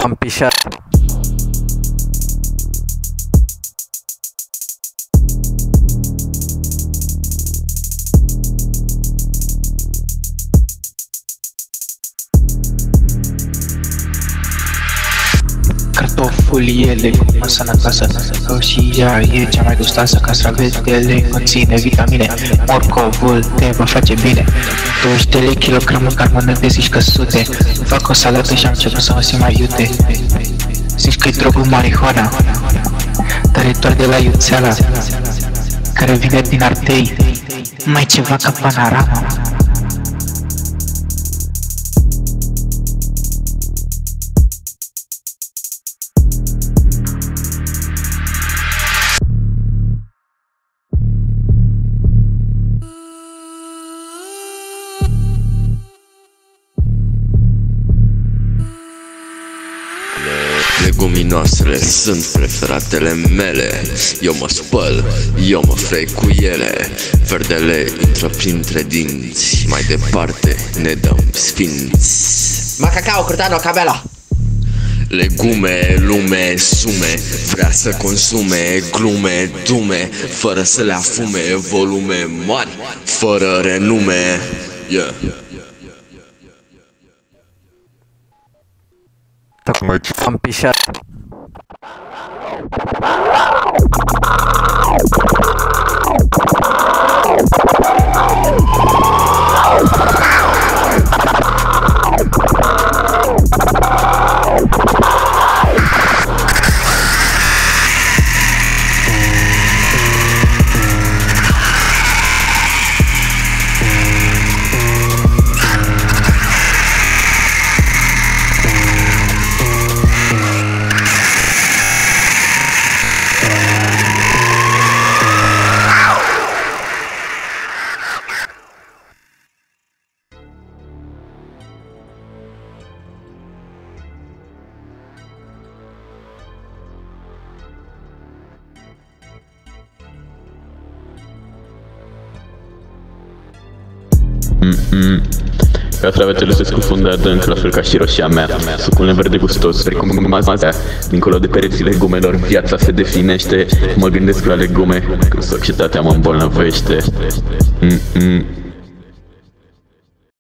Am pișat. Cartofuliele cu o sănătoasă, și ea e cea mai gustoasă. Castravetele conține vitamine, morcovul te va face bine. 200 de kilograme carbone de zici că sute. Fac o salată și am început să mă simt mai iute. Zici că-i drogul marihuana, dar e doar de la iuțeala care vine din ardei, mai ceva ca Panorama. Leguminoasele sunt preferatele mele. Eu mă spăl, eu mă frec cu ele. Verdele intră printre dinți, mai departe ne dăm sfinți. Macacao, curtano, cabela. Legume, lume, sume, vrea să consume glume, dume, fără să le afume, volume mari, fără renume. Yeah. Am pișat. Castravetele se scufundă adânc, la fel ca și roșia mea. Sucul neverde gustos, precum mazea. Dincolo de pereții legumelor, viața se definește. Mă gândesc la legume, când societatea mă îmbolnăvește.